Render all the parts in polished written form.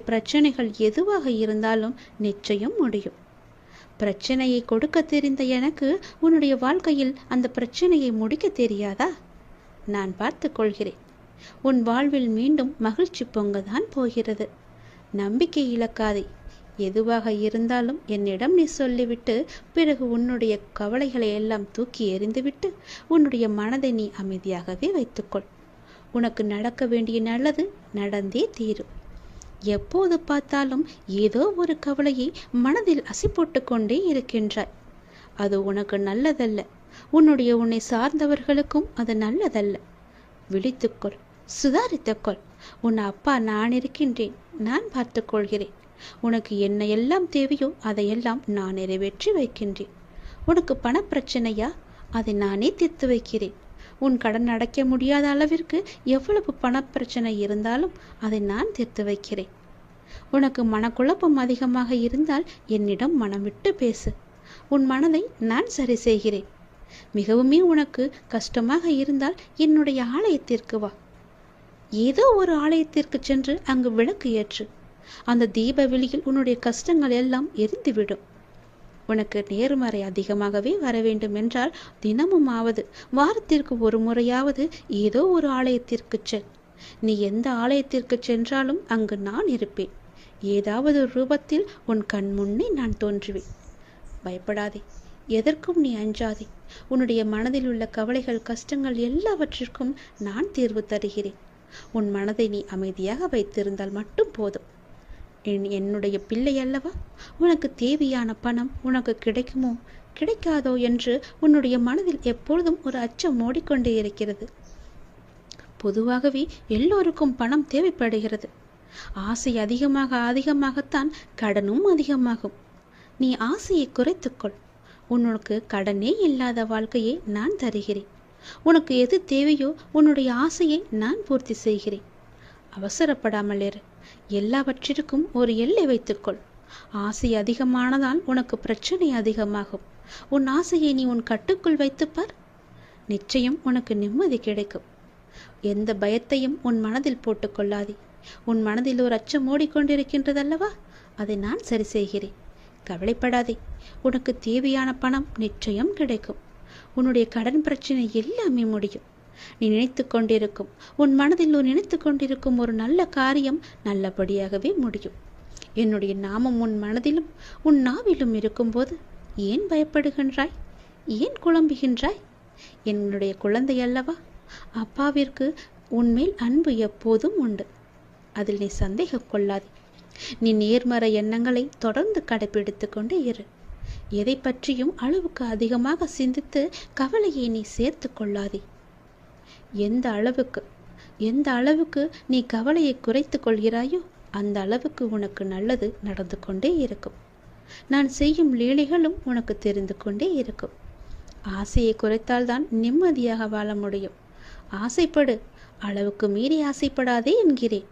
பிரச்சனைகள் எதுவாக இருந்தாலும் நிச்சயம் முடியும். பிரச்சனையை கொடுக்க தெரிந்த எனக்கு உன்னுடைய வாழ்க்கையில் அந்த பிரச்சனையை முடிக்க தெரியாதா? நான் பார்த்து கொள்கிறேன். உன் வாழ்வில் மீண்டும் மகிழ்ச்சி பொங்கதான் போகிறது. நம்பிக்கை இழக்காதே. எதுவாக இருந்தாலும் என்னிடம் நீ சொல்லிவிட்டு பிறகு உன்னுடைய கவலைகளை எல்லாம் தூக்கி எறிந்துவிட்டு உன்னுடைய மனதை நீ அமைதியாகவே வைத்துக்கொள். உனக்கு நடக்க வேண்டிய நல்லது நடந்தே தீரும். எப்போது பார்த்தாலும் ஏதோ ஒரு கவலையை மனதில் அசி போட்டு கொண்டே இருக்கின்றாய். அது உனக்கு நல்லதல்ல. உன்னை சார்ந்தவர்களுக்கும் அது நல்லதல்ல. விழித்துக்கொள், சுதாரித்துக்கொள். உன் அப்பா நான் இருக்கின்றேன். நான் பார்த்து கொள்கிறேன். உனக்கு என்ன எல்லாம் தேவையோ அதையெல்லாம் நான் நிறைவேற்றி வைக்கின்றேன். உனக்கு பணப்பிரச்சனையா? அதை நானே தீர்த்து வைக்கிறேன். உன் கடன் அடைக்க முடியாத அளவிற்கு எவ்வளவு பணப்பிரச்சனை இருந்தாலும் அதை நான் தீர்த்து வைக்கிறேன். உனக்கு மனக்குழப்பம் அதிகமாக இருந்தால் என்னிடம் மனம் விட்டு பேசு. உன் மனதை நான் சரி செய்கிறேன். மிகவுமே உனக்கு கஷ்டமாக இருந்தால் என்னுடைய ஆலயத்திற்கு வா. ஏதோ ஒரு ஆலயத்திற்கு சென்று அங்கு விளக்கு ஏற்று. அந்த தீப வெளியில் உன்னுடைய கஷ்டங்கள் எல்லாம் எரிந்துவிடும். உனக்கு நேர்மறை அதிகமாகவே வர வேண்டும் என்றால் தினமும் ஆவது வாரத்திற்கு ஒரு முறையாவது ஏதோ ஒரு ஆலயத்திற்கு செல். நீ எந்த ஆலயத்திற்கு சென்றாலும் அங்கு நான் இருப்பேன். ஏதாவது ரூபத்தில் உன் கண் முன்னே நான் தோன்றுவேன். பயப்படாதே. எதற்கும் நீ அஞ்சாதே. உன்னுடைய மனதில் உள்ள கவலைகள் கஷ்டங்கள் எல்லாவற்றிற்கும் நான் தீர்வு தருகிறேன். உன் மனதை நீ அமைதியாக வைத்திருந்தால் மட்டும் போதும். என்னுடைய பிள்ளை அல்லவா? உனக்கு தேவையான பணம் உனக்கு கிடைக்குமோ கிடைக்காதோ என்று உன்னுடைய மனதில் எப்பொழுதும் ஒரு அச்சம் ஓடிக்கொண்டே இருக்கிறது. பொதுவாகவே எல்லோருக்கும் பணம் தேவைப்படுகிறது. ஆசை அதிகமாகத்தான் கடனும் அதிகமாகும். நீ ஆசையை குறைத்துக்கொள். உனக்கு கடனே இல்லாத வாழ்க்கையை நான் தருகிறேன். உனக்கு எது தேவையோ உன்னுடைய ஆசையை நான் பூர்த்தி செய்கிறேன். அவசரப்படாமல் இரு. எல்லாவற்றிற்கும் ஒரு எல்லை வைத்துக்கொள். ஆசை அதிகமானதால் உனக்கு பிரச்சனை அதிகமாகும். உன் ஆசையை நீ உன் கட்டுக்குள் வைத்துப்பார். நிச்சயம் உனக்கு நிம்மதி கிடைக்கும். எந்த பயத்தையும் உன் மனதில் போட்டுக்கொள்ளாதே. உன் மனதில் ஒரு அச்சம் ஓடிக்கொண்டிருக்கின்றதல்லவா? அதை நான் சரி செய்கிறேன். கவலைப்படாதே. உனக்கு தேவையான பணம் நிச்சயம் கிடைக்கும். உன்னுடைய கடன் பிரச்சனை எல்லாமே முடியும். நீ நினைத்து கொண்டிருக்கும் உன் மனதில் நினைத்து கொண்டிருக்கும் ஒரு நல்ல காரியம் நல்லபடியாகவே முடியும். என்னுடைய நாமம் உன் மனதிலும் உன் நாவிலும் இருக்கும்போது ஏன் பயப்படுகின்றாய்? ஏன் குழம்புகின்றாய்? என்னுடைய குழந்தை அல்லவா? அப்பாவிற்கு உன்மேல் அன்பு எப்போதும் உண்டு. அதில் நீ சந்தேகம் கொள்ளாதே. நீ நேர்மறை எண்ணங்களை தொடர்ந்து கடைபிடித்து கொண்டே இரு. எதை பற்றியும் அளவுக்கு அதிகமாக சிந்தித்து கவலையை நீ சேர்த்து கொள்ளாதே. எந்த அளவுக்கு நீ கவலையை குறைத்து கொள்கிறாயோ அந்த அளவுக்கு உனக்கு நல்லது நடந்து கொண்டே இருக்கும். நான் செய்யும் லீலைகளும் உனக்கு தெரிந்து கொண்டே இருக்கும். ஆசையை குறைத்தால்தான் நிம்மதியாக வாழ முடியும். ஆசைப்படு, அளவுக்கு மீறி ஆசைப்படாதே என்கிறேன்.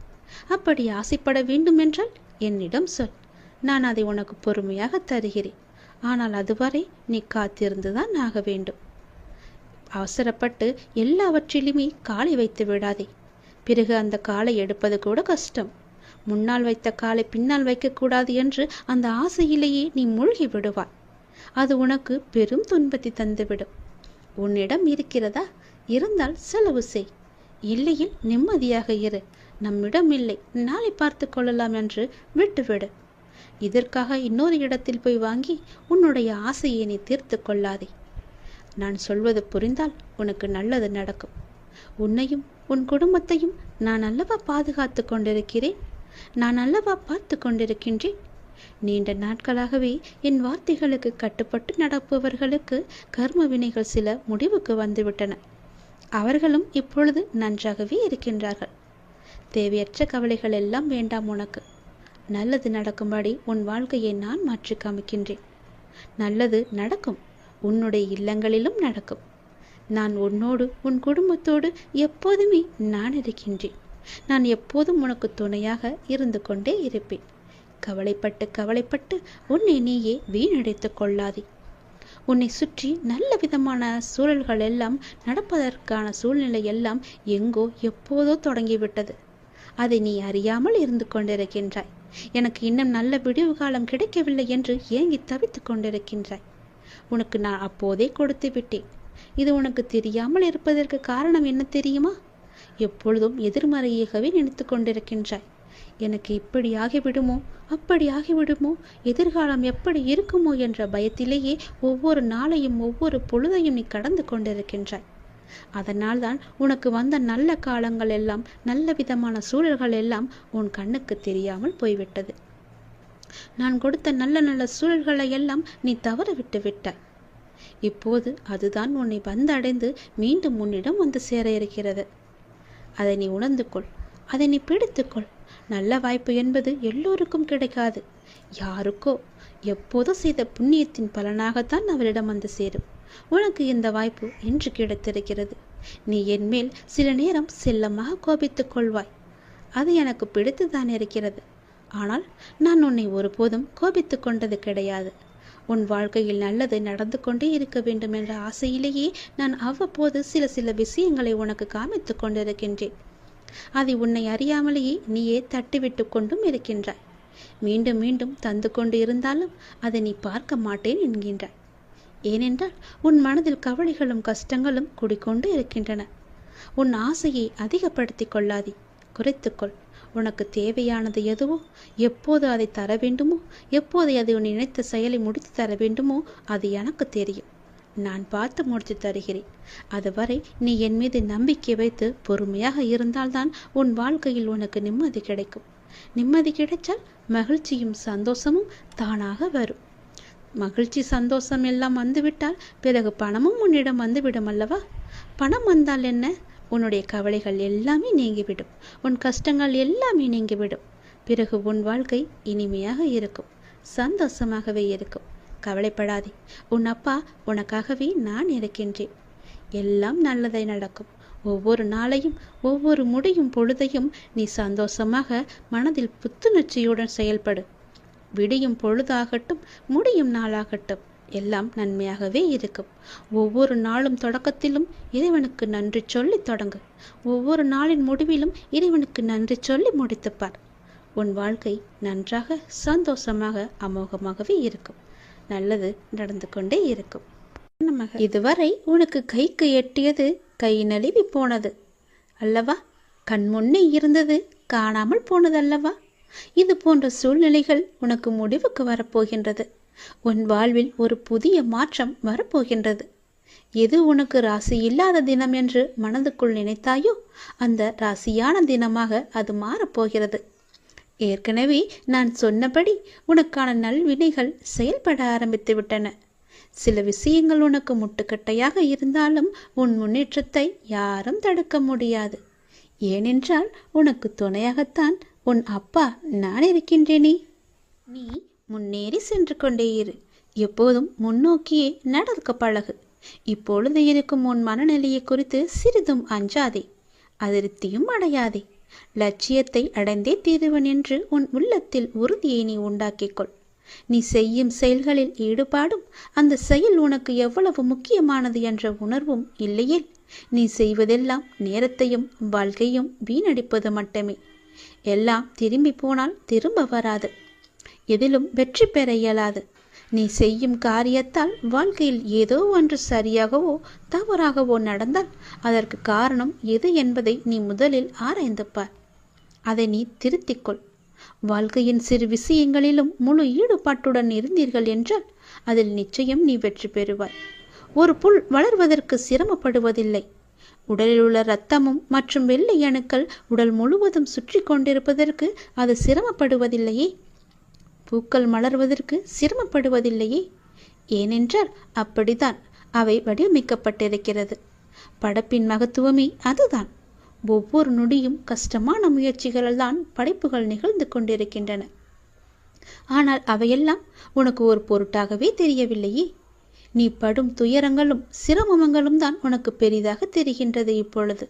அப்படி ஆசைப்பட வேண்டும் என்றால் என்னிடம் சொல். நான் அதை உனக்கு பொறுமையாக தருகிறேன். ஆனால் அதுவரை நீ காத்திருந்துதான் ஆக வேண்டும். அவசரப்பட்டு எல்லாவற்றிலுமே காலை வைத்து விடாதே. பிறகு அந்த காலை எடுப்பது கூட கஷ்டம். முன்னால் வைத்த காலை பின்னால் வைக்கக்கூடாது என்று அந்த ஆசையிலேயே நீ மூழ்கி விடுவாய். அது உனக்கு பெரும் துன்பத்தை தந்துவிடும். உன்னிடம் இருக்கிறதா? இருந்தால் செலவு செய். இல்லையில் நிம்மதியாக இரு. நம்மிடம் இல்லை, நாளை பார்த்து கொள்ளலாம் என்று விட்டுவிடு. இதற்காக இன்னொரு இடத்தில் போய் வாங்கி உன்னுடைய ஆசையை நீ தீர்த்து கொள்ளாதே. நான் சொல்வது புரிந்தால் உனக்கு நல்லது நடக்கும். உன்னையும் உன் குடும்பத்தையும் நான் அல்லவா பாதுகாத்து கொண்டிருக்கிறேன். நான் அல்லவா பார்த்து கொண்டிருக்கின்றேன். நீண்ட நாட்களாகவே என் வார்த்தைகளுக்கு கட்டுப்பட்டு நடப்பவர்களுக்கு கர்ம வினைகள் சில முடிவுக்கு வந்துவிட்டன. அவர்களும் இப்பொழுது நன்றாகவே இருக்கின்றார்கள். தேவையற்ற கவலைகள் எல்லாம் வேண்டாம் உனக்கு. நல்லது நடக்கும்படி உன் வாழ்க்கையை நான் மாற்றி காமிக்கின்றேன். நல்லது நடக்கும். உன்னுடைய இல்லங்களிலும் நடக்கும். நான் உன்னோடு உன் குடும்பத்தோடு எப்போதுமே நான் இருக்கின்றேன். நான் எப்போதும் உனக்கு துணையாக இருந்து கொண்டே இருப்பேன். கவலைப்பட்டு உன்னை நீயே வீணடைத்து கொள்ளாதே. உன்னை சுற்றி நல்ல விதமான சூழல்கள் எல்லாம் நடப்பதற்கான சூழ்நிலை எல்லாம் எங்கோ எப்போதோ தொடங்கிவிட்டது. அதை நீ அறியாமல் இருந்து கொண்டிருக்கின்றாய். எனக்கு இன்னும் நல்ல விடிவு காலம் கிடைக்கவில்லை என்று ஏங்கி தவித்துக் கொண்டிருக்கின்றாய். உனக்கு நான் அப்போதே கொடுத்து விட்டேன். இது உனக்கு தெரியாமல் இருப்பதற்கு காரணம் என்ன தெரியுமா? எப்பொழுதும் எதிர்மறையாகவே நினைத்து கொண்டிருக்கின்றாய். எனக்கு இப்படி ஆகிவிடுமோ, அப்படி ஆகிவிடுமோ, எதிர்காலம் எப்படி இருக்குமோ என்ற பயத்திலேயே ஒவ்வொரு நாளையும் ஒவ்வொரு பொழுதையும் நீ கடந்து கொண்டிருக்கின்றாய். அதனால்தான் உனக்கு வந்த நல்ல காலங்கள் எல்லாம், நல்ல விதமான சூழல்கள் எல்லாம் உன் கண்ணுக்கு தெரியாமல் போய்விட்டது. நான் கொடுத்த நல்ல நல்ல சூழல்களை எல்லாம் நீ தவற விட்டு விட்டாய். இப்போது அதுதான் உன்னை வந்தடைந்து மீண்டும் உன்னிடம் வந்து சேர இருக்கிறது. அதை நீ உணர்ந்து கொள், அதை நீ பிடித்துக்கொள். நல்ல வாய்ப்பு என்பது எல்லோருக்கும் கிடைக்காது. யாருக்கோ எப்போதோ செய்த புண்ணியத்தின் பலனாகத்தான் அவரிடம் வந்து சேரும். உனக்கு இந்த வாய்ப்பு இன்று கிடைத்திருக்கிறது. நீ என் மேல் சில நேரம் செல்லமாக கோபித்துக் கொள்வாய். அது எனக்கு பிடித்துதான் இருக்கிறது. ஆனால் நான் உன்னை ஒருபோதும் கோபித்து கொண்டது கிடையாது. உன் வாழ்க்கையில் நல்லது நடந்து கொண்டே இருக்க வேண்டும் என்ற ஆசையிலேயே நான் அவ்வப்போது சில விஷயங்களை உனக்கு காமித்து கொண்டிருக்கின்றேன். அதை உன்னை அறியாமலேயே நீயே தட்டிவிட்டு கொண்டும் இருக்கின்றாய். மீண்டும் மீண்டும் தந்து கொண்டு இருந்தாலும் அதை நீ பார்க்க மாட்டேன் என்கின்றாய். ஏனென்றால் உன் மனதில் கவலைகளும் கஷ்டங்களும் குடிக்கொண்டு இருக்கின்றன. உன் ஆசையை அதிகப்படுத்தி கொள்ளாதே, குறைத்துக்கொள். உனக்கு தேவையானது எதுவோ, எப்போது அதை தர வேண்டுமோ, எப்போது அதை உன் நினைத்த செயலை முடித்து தர வேண்டுமோ அது எனக்கு தெரியும். நான் பார்த்து முடித்து தருகிறேன். அதுவரை நீ என் மீது நம்பிக்கை வைத்து பொறுமையாக இருந்தால்தான் உன் வாழ்க்கையில் உனக்கு நிம்மதி கிடைக்கும். நிம்மதி கிடைச்சால் மகிழ்ச்சியும் சந்தோஷமும் தானாக வரும். மகிழ்ச்சி சந்தோஷம் எல்லாம் வந்துவிட்டால் பிறகு பணமும் உன்னிடம் வந்துவிடும் அல்லவா? பணம் வந்தால் என்ன? உன்னுடைய கவலைகள் எல்லாமே நீங்கிவிடும். உன் கஷ்டங்கள் எல்லாமே நீங்கிவிடும். பிறகு உன் வாழ்க்கை இனிமையாக இருக்கும், சந்தோஷமாகவே இருக்கும். கவலைப்படாதே. உன் அப்பா உனக்காகவே நான் இருக்கின்றேன். எல்லாம் நல்லதை நடக்கும். ஒவ்வொரு நாளையும் ஒவ்வொரு முடியும் பொழுதையும் நீ சந்தோஷமாக மனதில் புத்துணர்ச்சியுடன் செயல்படு. விடியும் பொழுதாகட்டும், முடியும் நாளாகட்டும், எல்லாம் நன்மையாகவே இருக்கும். ஒவ்வொரு நாளும் தொடக்கத்திலும் இறைவனுக்கு நன்றி சொல்லி தொடங்கு. ஒவ்வொரு நாளின் முடிவிலும் இறைவனுக்கு நன்றி சொல்லி முடித்துப்பார். உன் வாழ்க்கை நன்றாக சந்தோஷமாக அமோகமாகவே இருக்கும். நல்லது நடந்து கொண்டே இருக்கும். இதுவரை உனக்கு கைக்கு எட்டியது கை நழுவி போனது அல்லவா? கண் முன்னே இருந்தது காணாமல் போனது அல்லவா? இது போன்ற சூழ்நிலைகள் உனக்கு முடிவுக்கு வரப்போகின்றது. உன் வாழ்வில் ஒரு புதிய மாற்றம் வரப்போகின்றது. எது உனக்கு ராசி இல்லாத தினம் என்று மனதுக்குள் நினைத்தாயோ அந்த ராசியான தினமாக அது மாறப்போகிறது. ஏற்கனவே நான் சொன்னபடி உனக்கான நல்வினைகள் செயல்பட ஆரம்பித்து விட்டன. சில விஷயங்கள் உனக்கு முட்டுக்கட்டையாக இருந்தாலும் உன் முன்னேற்றத்தை யாரும் தடுக்க முடியாது. ஏனென்றால் உனக்கு துணையாகத்தான் உன் அப்பா நான் இருக்கின்றேனே. நீ முன்னேறி சென்று கொண்டே இரு. எப்போதும் முன்னோக்கியே நடக்க பழகு. இப்பொழுது இருக்கும் உன் மனநிலையை குறித்து சிறிதும் அஞ்சாதே, அதிருப்தியும் அடையாதே. லட்சியத்தை அடைந்தே தீருவன் என்று உன் உள்ளத்தில் உறுதியை நீ உண்டாக்கிக்கொள். நீ செய்யும் செயல்களில் ஈடுபாடும் அந்த செயல் உனக்கு எவ்வளவு முக்கியமானது என்ற உணர்வும் இல்லையே நீ செய்வதெல்லாம் நேரத்தையும் வாழ்க்கையும் வீணடிப்பது மட்டுமே. எல்லாம் திரும்பி போனால் திரும்ப வராது. எதிலும் வெற்றி பெற இயலாது. நீ செய்யும் காரியத்தால் வாழ்க்கையில் ஏதோ ஒன்று சரியாகவோ தவறாகவோ நடந்தால் அதற்கு காரணம் எது என்பதை நீ முதலில் ஆராய்ந்து பார். அதை நீ திருத்திக்கொள். வாழ்க்கையின் சிறு விஷயங்களிலும் முழு ஈடுபாட்டுடன் இருந்தீர்கள் என்றால் அதில் நிச்சயம் நீ வெற்றி பெறுவாய். ஒரு புல் வளர்வதற்கு சிரமப்படுவதில்லை. உடலில் உள்ள இரத்தமும் மற்றும் வெள்ளை அணுக்கள் உடல் முழுவதும் சுற்றி கொண்டிருப்பதற்கு அது சிரமப்படுவதில்லையே. பூக்கள் மலர்வதற்கு சிரமப்படுவதில்லையே. ஏனென்றால் அப்படித்தான் அவை வடிவமைக்கப்பட்டிருக்கிறது. படைப்பின் மகத்துவமே அதுதான். ஒவ்வொரு நொடியும் கஷ்டமான முயற்சிகளால் தான் படைப்புகள் நிகழ்ந்து கொண்டிருக்கின்றன. ஆனால் அவையெல்லாம் உனக்கு ஒரு பொருட்டாகவே தெரியவில்லையே. நீ படும் துயரங்களும் சிரமங்களும் தான் உனக்கு பெரிதாக தெரிகின்றது. இப்பொழுது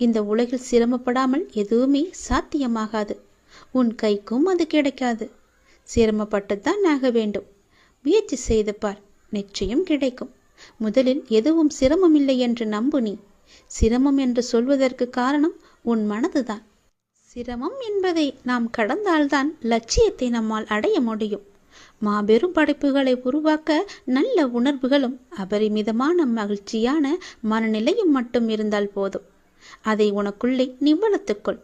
இந்த உலகில் சிரமப்படாமல் எதுவுமே சாத்தியமாகாது. உன் கைக்கும் அது கிடைக்காது. சிரமப்பட்டுத்தான் ஆக வேண்டும். முயற்சி செய்து பார், நிச்சயம் கிடைக்கும். முதலில் எதுவும் சிரமமில்லை என்று நம்பு. நீ சிரமம் என்று சொல்வதற்கு காரணம் உன் மனதுதான். சிரமம் என்பதை நாம் கடந்தால்தான் லட்சியத்தை நம்மால் அடைய முடியும். மாபெரும் படைப்புகளை உருவாக்க நல்ல உணர்வுகளும் அபரிமிதமான மகிழ்ச்சியான மனநிலையும் மட்டும் இருந்தால் போதும். அதை உனக்குள்ளே நீ வளர்த்துக்கொள்.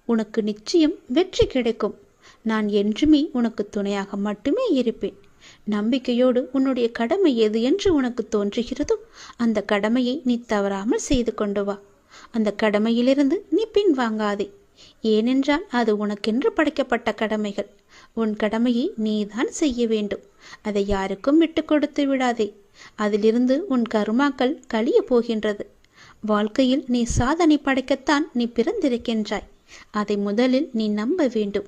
உனக்கு நிச்சயம் வெற்றி கிடைக்கும். நான் என்றுமே உனக்கு துணையாக மட்டுமே இருப்பேன். நம்பிக்கையோடு உன்னுடைய கடமை எது என்று உனக்கு தோன்றுகிறதோ அந்த கடமையை நீ தவறாமல் செய்து கொண்டு வா. அந்த கடமையிலிருந்து நீ பின்வாங்காதே. ஏனென்றால் அது உனக்கென்று படைக்கப்பட்ட கடமைகள். உன் கடமையை நீதான் செய்ய வேண்டும். அதை யாருக்கும் விட்டு கொடுத்து விடாதே. அதிலிருந்து உன் கர்மாக்கள் கழிய போகின்றது. வாழ்க்கையில் நீ சாதனை படைக்கத்தான் நீ பிறந்திருக்கின்றாய். அதை முதலில் நீ நம்ப வேண்டும்.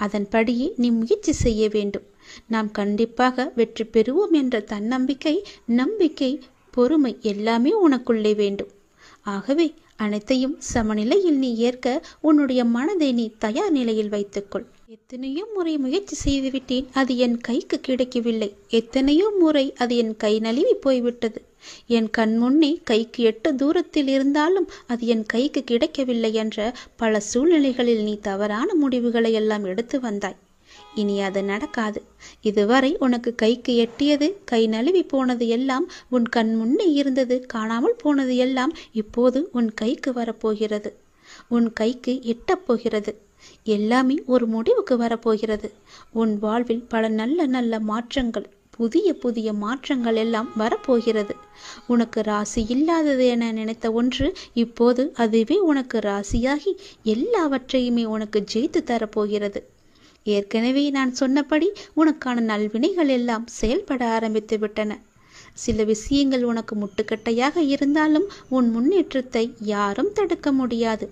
அதன்படியே நீ முயற்சி செய்ய வேண்டும். நாம் கண்டிப்பாக வெற்றி பெறுவோம் என்ற தன்னம்பிக்கை, நம்பிக்கை, பொறுமை எல்லாமே உனக்குள்ளே வேண்டும். ஆகவே அனைத்தையும் சமநிலையில் நீ ஏற்க உன்னுடைய மனதை நீ தயார் நிலையில் வைத்துக்கொள். எத்தனையோ முறை முயற்சி செய்துவிட்டேன், அது என் கைக்கு கிடைக்கவில்லை. எத்தனையோ முறை அது என் கை நழுவி போய்விட்டது. என் கண் முன்னே கைக்கு எட்ட தூரத்தில் இருந்தாலும் அது என் கைக்கு கிடைக்கவில்லை என்ற பல சூழ்நிலைகளில் நீ தவறான முடிவுகளை எல்லாம் எடுத்து வந்தாய். இனி அது நடக்காது. இதுவரை உனக்கு கைக்கு எட்டியது, கை நழுவி போனது எல்லாம், உன் கண் முன்னே இருந்தது, காணாமல் போனது எல்லாம் இப்போது உன் கைக்கு வரப்போகிறது. உன் கைக்கு எட்டப் போகிறது. எல்லாமே ஒரு முடிவுக்கு வரப்போகிறது. உன் வாழ்வில் பல நல்ல நல்ல மாற்றங்கள், புதிய புதிய மாற்றங்கள் எல்லாம் வரப்போகிறது. உனக்கு ராசி இல்லாதது என நினைத்த ஒன்று இப்போது அதுவே உனக்கு ராசியாகி எல்லாவற்றையுமே உனக்கு ஜெயித்து தரப்போகிறது. ஏற்கனவே நான் சொன்னபடி உனக்கான நல்வினைகள் எல்லாம் செயல்பட ஆரம்பித்து விட்டன. சில விஷயங்கள் உனக்கு முட்டுக்கட்டையாக இருந்தாலும் உன் முன்னேற்றத்தை யாரும் தடுக்க முடியாது.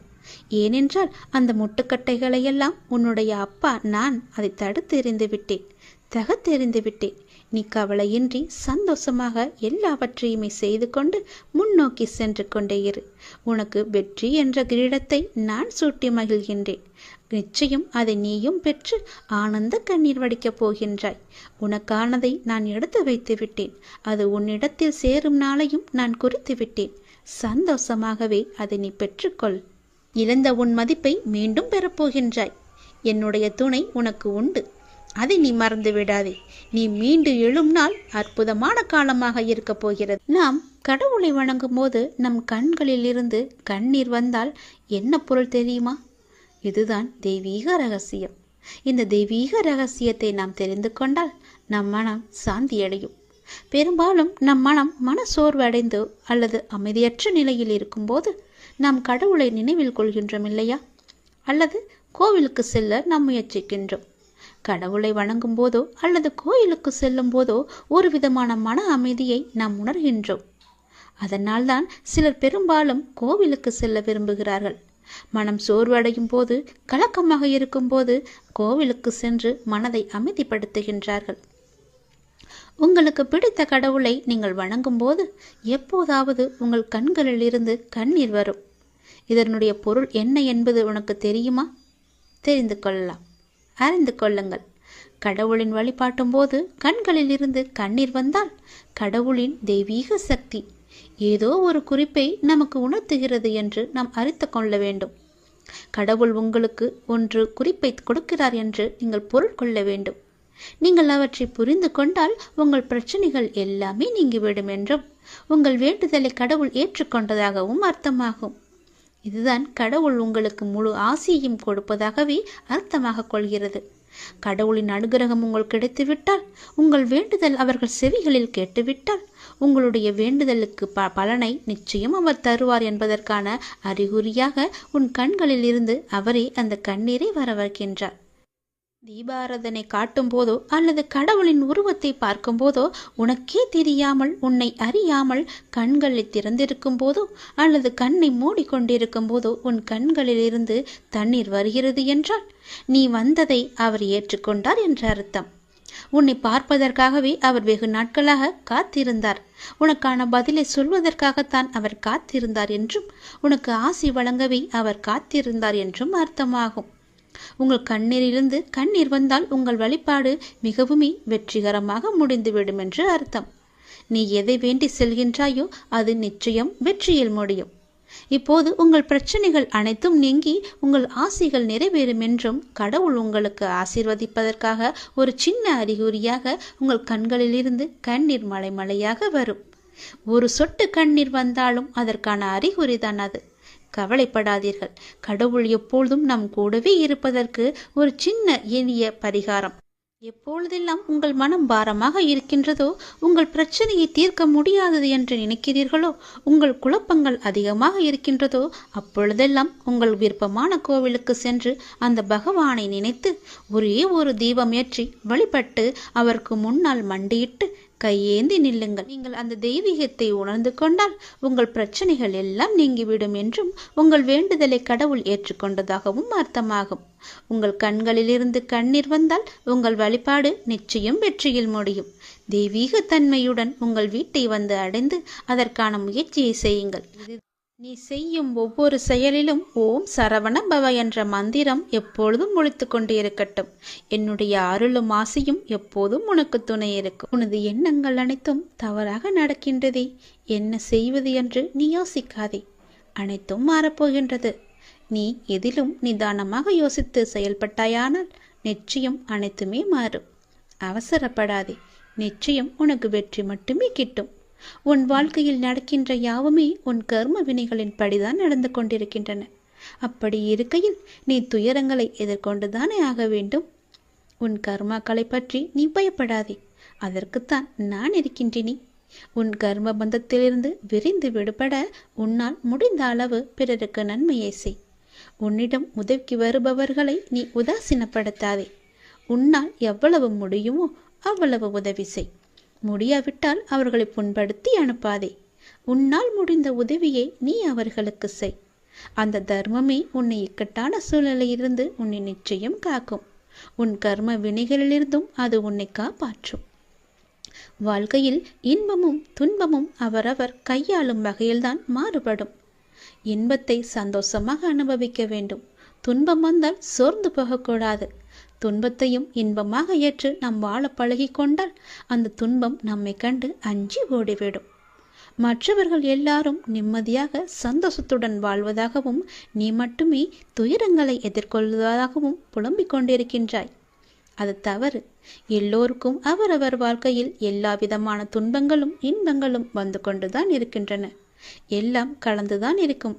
ஏனென்றால் அந்த முட்டுக்கட்டைகளை எல்லாம் உன்னுடைய அப்பா நான் அதை தடுத்து எறிந்து விட்டேன், தகர்த்தெறிந்து விட்டேன். நீ கவலையின்றி சந்தோஷமாக எல்லாவற்றையுமே செய்து கொண்டு முன்னோக்கி சென்று கொண்டே இரு. உனக்கு வெற்றி என்ற கிரீடத்தை நான் சூட்டி மகிழ்கின்றேன். நிச்சயம் அதை நீயும் பெற்று ஆனந்த கண்ணீர் வடிக்கப் போகின்றாய். உனக்கானதை நான் எடுத்து வைத்து விட்டேன். அது உன்னிடத்தில் சேரும் நாளையும் நான் குறித்து விட்டேன். சந்தோஷமாகவே அதை நீ பெற்றுக்கொள். இழந்த உன் மதிப்பை மீண்டும் பெறப்போகின்றாய். என்னுடைய துணை உனக்கு உண்டு. அதை நீ மறந்து விடாதே. நீ மீண்டு எழும் நாள் அற்புதமான காலமாக இருக்க போகிறது. நாம் கடவுளை வணங்கும் போது நம் கண்களில் இருந்து கண்ணீர் வந்தால் என்ன பொருள் தெரியுமா? இதுதான் தெய்வீக ரகசியம். இந்த தெய்வீக ரகசியத்தை நாம் தெரிந்து கொண்டால் நம் மனம் சாந்தியடையும். பெரும்பாலும் நம் மன சோர்வு அடைந்து அல்லது அமைதியற்ற நிலையில் இருக்கும்போது நாம் கடவுளை நினைவில் கொள்கின்றோம் இல்லையா? அல்லது கோவிலுக்கு செல்ல நாம் முயற்சிக்கின்றோம். கடவுளை வணங்கும் போதோ அல்லது கோயிலுக்கு செல்லும் போதோ ஒரு விதமான மன அமைதியை நாம் உணர்கின்றோம். அதனால்தான் சிலர் பெரும்பாலும் கோவிலுக்கு செல்ல விரும்புகிறார்கள். மனம் சோர்வடையும் போது, கலக்கமாக இருக்கும் போது கோவிலுக்கு சென்று மனதை அமைதிப்படுத்துகின்றார்கள். உங்களுக்கு பிடித்த கடவுளை நீங்கள் வணங்கும் போது எப்போதாவது உங்கள் கண்களில் இருந்து கண்ணீர் வரும். இதனுடைய பொருள் என்ன என்பது உனக்கு தெரியுமா? தெரிந்து கொள்ளலாம், அறிந்து கொள்ளுங்கள். கடவுளின் வழிபாட்டும் போது கண்களில் இருந்து கண்ணீர் வந்தால் கடவுளின் தெய்வீக சக்தி ஏதோ ஒரு குறிப்பை நமக்கு உணர்த்துகிறது என்று நாம் அறிந்து கொள்ள வேண்டும். கடவுள் உங்களுக்கு ஒன்று குறிப்பை கொடுக்கிறார் என்று நீங்கள் பொருள் கொள்ள வேண்டும். நீங்கள் அவற்றை புரிந்து கொண்டால் உங்கள் பிரச்சனைகள் எல்லாமே நீங்கிவிடும் என்றும் உங்கள் வேண்டுதலை கடவுள் ஏற்றுக்கொண்டதாகவும் அர்த்தமாகும். இதுதான் கடவுள் உங்களுக்கு முழு ஆசியையும் கொடுப்பதாகவே அர்த்தமாக கொள்கிறது. கடவுளின் அனுகிரகம் உங்களுக்கு கிடைத்துவிட்டால், உங்கள் வேண்டுதல் அவர்கள் செவிகளில் கேட்டுவிட்டால், உங்களுடைய வேண்டுதலுக்கு பலனை நிச்சயம் அவர் தருவார் என்பதற்கான அறிகுறியாக உன் கண்களில் இருந்து அவரே அந்த கண்ணீரை வரவழைக்கின்றார். தீபாராதனை காட்டும் போதோ அல்லது கடவுளின் உருவத்தை பார்க்கும் போதோ உனக்கே தெரியாமல், உன்னை அறியாமல் கண்களை திறந்திருக்கும் போதோ அல்லது கண்ணை மூடிக்கொண்டிருக்கும் போதோ உன் கண்களில் இருந்து தண்ணீர் வருகிறது என்றால் நீ வந்ததை அவர் ஏற்றுக்கொண்டார் என்ற அர்த்தம். உன்னை பார்ப்பதற்காகவே அவர் வெகு நாட்களாக காத்திருந்தார். உனக்கான பதிலை சொல்வதற்காகத்தான் அவர் காத்திருந்தார் என்றும், உனக்கு ஆசி வழங்கவே அவர் காத்திருந்தார் என்றும் அர்த்தமாகும். உங்கள் கண்ணீரிலிருந்து கண்ணீர் வந்தால் உங்கள் வழிபாடு மிகவுமே வெற்றிகரமாக முடிந்துவிடும் என்று அர்த்தம். நீ எதை வேண்டி செல்கின்றாயோ அது நிச்சயம் வெற்றியில் முடியும். இப்போது உங்கள் பிரச்சனைகள் அனைத்தும் நீங்கி உங்கள் ஆசைகள் நிறைவேறும் என்றும் கடவுள் உங்களுக்கு ஆசீர்வதிப்பதற்காக ஒரு சின்ன அறிகுறியாக உங்கள் கண்களிலிருந்து கண்ணீர் மலை மலையாக வரும். ஒரு சொட்டு கண்ணீர் வந்தாலும் அதற்கான அறிகுறிதான் அது. கவலைப்படாதீர்கள். கடவுள் எப்பொழுதும் நம் கூடவே இருப்பதற்கு ஒரு சின்ன எளிய பரிகாரம். எப்பொழுதெல்லாம் உங்கள் மனம் பாரமாக இருக்கின்றதோ, உங்கள் பிரச்சனையை தீர்க்க முடியாதது என்று நினைக்கிறீர்களோ, உங்கள் குழப்பங்கள் அதிகமாக இருக்கின்றதோ, அப்பொழுதெல்லாம் உங்கள் விருப்பமான கோவிலுக்கு சென்று அந்த பகவானை நினைத்து ஒரே ஒரு தீபம் ஏற்றி வழிபட்டு அவருக்கு முன்னால் மண்டியிட்டு கையேந்தி நில்லுங்கள். நீங்கள் அந்த தெய்வீகத்தை உணர்ந்து கொண்டால் உங்கள் பிரச்சனைகள் எல்லாம் நீங்கிவிடும் என்றும் உங்கள் வேண்டுதலை கடவுள் ஏற்றுக்கொண்டதாகவும் அர்த்தமாகும். உங்கள் கண்களிலிருந்து கண்ணீர் வந்தால் உங்கள் வழிபாடு நிச்சயம் வெற்றியில் முடியும். தெய்வீக தன்மையுடன் உங்கள் வீட்டை வந்து அடைந்து அதற்கான முயற்சியை செய்யுங்கள். நீ செய்யும் ஒவ்வொரு செயலிலும் ஓம் சரவண பவ என்ற மந்திரம் எப்பொழுதும் ஒலித்து கொண்டே இருக்கட்டும். என்னுடைய அருளும் ஆசையும் எப்போதும் உனக்கு துணை இருக்கும். உனது எண்ணங்கள் அனைத்தும் தவறாக நடக்கின்றதே, என்ன செய்வது என்று நீ யோசிக்காதே. அனைத்தும் மாறப்போகின்றது. நீ எதிலும் நிதானமாக யோசித்து செயல்பட்டாயானால் நிச்சயம் அனைத்துமே மாறும். அவசரப்படாதே. நிச்சயம் உனக்கு வெற்றி மட்டுமே கிட்டும். உன் வாழ்க்கையில் நடக்கின்ற யாவுமே உன் கர்ம வினைகளின் படிதான் நடந்து கொண்டிருக்கின்றன. அப்படி இருக்கையில் நீ துயரங்களை எதிர்கொண்டுதானே ஆக வேண்டும். உன் கர்மாக்களை பற்றி நீ பயப்படாதே. அதற்குத்தான் நான் இருக்கின்றேனே. உன் கர்ம பந்தத்திலிருந்து விரிந்து விடுபட உன்னால் முடிந்த அளவு பிறருக்கு நன்மையை செய். உன்னிடம் உதவிக்கு வருபவர்களை நீ உதாசீனப்படுத்தாதே. உன்னால் எவ்வளவு முடியுமோ அவ்வளவு உதவி செய். முடியாவிட்டால் அவர்களை புண்படுத்தி அனுப்பாதே. உன்னால் முடிந்த உதவியை நீ அவர்களுக்கு செய். அந்த தர்மமே உன்னை இக்கட்டான சூழ்நிலையிலிருந்து உன்னை நிச்சயம் காக்கும். உன் கர்ம வினைகளிலிருந்தும் அது உன்னை காப்பாற்றும். வாழ்க்கையில் இன்பமும் துன்பமும் அவரவர் கையாளும் வகையில்தான் மாறுபடும். இன்பத்தை சந்தோஷமாக அனுபவிக்க வேண்டும். துன்பம் வந்தால் சோர்ந்து போகக்கூடாது. துன்பத்தையும் இன்பமாக ஏற்று நாம் வாழ பழகி கொண்டால் அந்த துன்பம் நம்மை கண்டு அஞ்சி ஓடிவிடும். மற்றவர்கள் எல்லாரும் நிம்மதியாக சந்தோஷத்துடன் வாழ்வதாகவும் நீ மட்டுமே துயரங்களை எதிர்கொள்வதாகவும் புலம்பிக் கொண்டிருக்கின்றாய். அது தவறு. எல்லோருக்கும் அவரவர் வாழ்க்கையில் எல்லா விதமான துன்பங்களும் இன்பங்களும் வந்து கொண்டுதான் இருக்கின்றன. எல்லாம் கலந்துதான் இருக்கும்.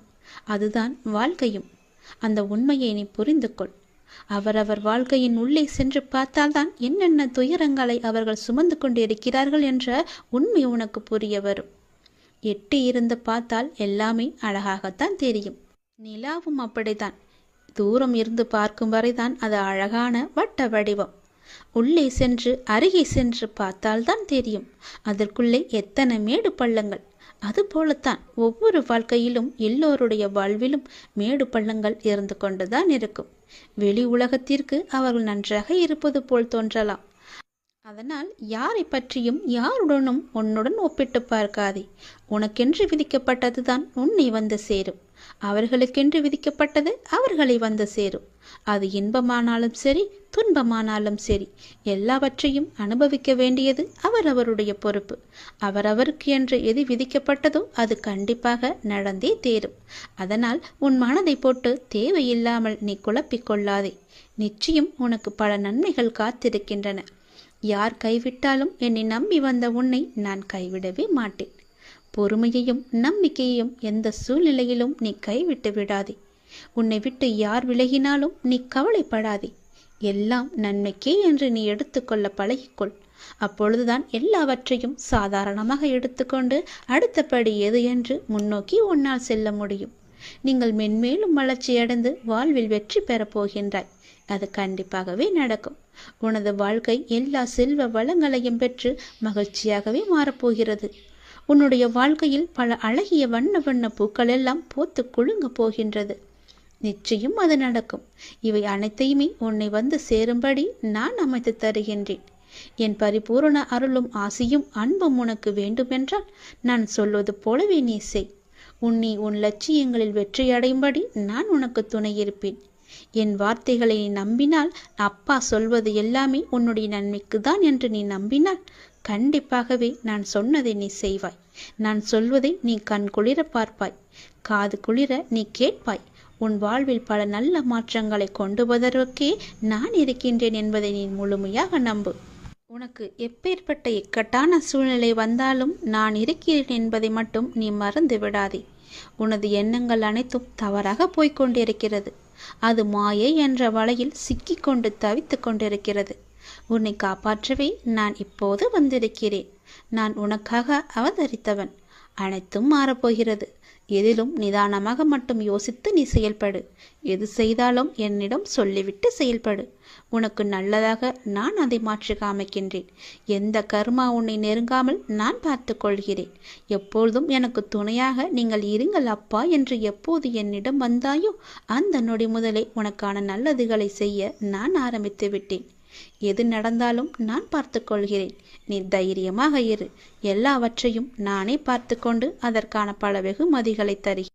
அதுதான் வாழ்க்கையும். அந்த உண்மையை நீ புரிந்து கொள். அவரவர் வாழ்க்கையின் உள்ளே சென்று பார்த்தால்தான் என்னென்ன துயரங்களை அவர்கள் சுமந்து கொண்டு இருக்கிறார்கள் என்ற உண்மை உனக்கு புரிய வரும். எட்டி இருந்து பார்த்தால் எல்லாமே அழகாகத்தான் தெரியும். நிலாவும் அப்படித்தான். தூரம் இருந்து பார்க்கும் வரைதான் அது அழகான வட்ட வடிவம். உள்ளே சென்று அருகே சென்று பார்த்தால்தான் தெரியும் அதற்குள்ளே எத்தனை மேடு பள்ளங்கள். அதுபோலத்தான் ஒவ்வொரு வாழ்க்கையிலும் எல்லோருடைய வாழ்விலும் மேடு பள்ளங்கள் இருந்து கொண்டுதான் இருக்கும். வெளி உலகத்திற்கு அவர்கள் நன்றாக இருப்பது போல் தோன்றலாம். அதனால் யாரை பற்றியும் யாருடனும் உன்னுடன் ஒப்பிட்டு பார்க்காதே. உனக்கென்று விதிக்கப்பட்டதுதான் உன்னை வந்து சேரும். அவர்களுக்கென்று விதிக்கப்பட்டது அவர்களை வந்து சேரும். அது இன்பமானாலும் சரி துன்பமானாலும் சரி எல்லாவற்றையும் அனுபவிக்க வேண்டியது அவரவருடைய பொறுப்பு. அவரவருக்கு என்று எது விதிக்கப்பட்டதோ அது கண்டிப்பாக நடந்தே தேரும். அதனால் உன் மனதை போட்டு தேவையில்லாமல் நீ குழப்பிக்கொள்ளாதே. நிச்சயம் உனக்கு பல நன்மைகள் காத்திருக்கின்றன. யார் கைவிட்டாலும் என்னை நம்பி வந்த உன்னை நான் கைவிடவே மாட்டேன். பொறுமையையும் நம்பிக்கையையும் எந்த சூழ்நிலையிலும் நீ கைவிட்டு விடாதே. உன்னை விட்டு யார் விலகினாலும் நீ கவலைப்படாதே. எல்லாம் நன்மைக்கே என்று நீ எடுத்துக்கொள்ள பழகிக்கொள். அப்பொழுதுதான் எல்லாவற்றையும் சாதாரணமாக எடுத்துக்கொண்டு அடுத்தபடி எது என்று முன்னோக்கி உன்னால் செல்ல முடியும். நீங்கள் மென்மேலும் வளர்ச்சியடைந்து வாழ்வில் வெற்றி பெறப் போகின்றாய். அது கண்டிப்பாகவே நடக்கும். உனது வாழ்க்கை எல்லா செல்வ வளங்களையும் பெற்று மகிழ்ச்சியாகவே மாறப்போகிறது. உன்னுடைய வாழ்க்கையில் பல அழகிய வண்ண வண்ண பூக்கள் எல்லாம் பூத்து குலுங்க போகின்றது. நிச்சயம் அது நடக்கும். இவை அனைத்தையுமே உன்னை வந்து சேரும்படி நான் அமைத்து தருகின்றேன். என் பரிபூரண அருளும் ஆசியும் அன்பும் உனக்கு வேண்டுமென்றால் நான் சொல்வது போலவே நீ செய். உன் லட்சியங்களில் வெற்றி அடையும்படி நான் உனக்கு துணை இருப்பேன். என் வார்த்தைகளை நீ நம்பினால், அப்பா சொல்வது எல்லாமே உன்னுடைய நன்மைக்கு தான் என்று நீ நம்பினால், கண்டிப்பாகவே நான் சொன்னதை நீ செய்வாய். நான் சொல்வதை நீ கண் குளிர பார்ப்பாய், காது குளிர நீ கேட்பாய். உன் வாழ்வில் பல நல்ல மாற்றங்களை கொண்டு வருவதற்கே நான் இருக்கின்றேன் என்பதை நீ முழுமையாக நம்பு. உனக்கு எப்பேற்பட்ட இக்கட்டான சூழ்நிலை வந்தாலும் நான் இருக்கிறேன் என்பதை மட்டும் நீ மறந்து விடாதே. உனது எண்ணங்கள் அனைத்தும் தவறாக போய்கொண்டிருக்கிறது. அது மாயை என்ற வலையில் சிக்கிக்கொண்டு தவித்து கொண்டிருக்கிறது. உன்னை காப்பாற்றவே நான் இப்போது வந்திருக்கிறேன். நான் உனக்காக அவதரித்தவன். அனைத்தும் மாறப்போகிறது. எதிலும் நிதானமாக மட்டும் யோசித்து நீ செயல்படு. எது செய்தாலும் என்னிடம் சொல்லிவிட்டு செயல்படு. உனக்கு நல்லதாக நான் அதை மாற்றி காமிக்கின்றேன். எந்த கர்மா உன்னை நெருங்காமல் நான் பார்த்து கொள்கிறேன். எப்பொழுதும் எனக்கு துணையாக நீங்கள் இருங்கள் அப்பா என்று எப்போது என்னிடம் வந்தாயோ அந்த நொடி முதலே உனக்கான நல்லதுகளை செய்ய நான் ஆரம்பித்து விட்டேன். எது நடந்தாலும் நான் பார்த்து கொள்கிறேன். நீ தைரியமாக இரு. எல்லாவற்றையும் நானே பார்த்து கொண்டு அதற்கான பல வெகுமதிகளை தருகிறேன்.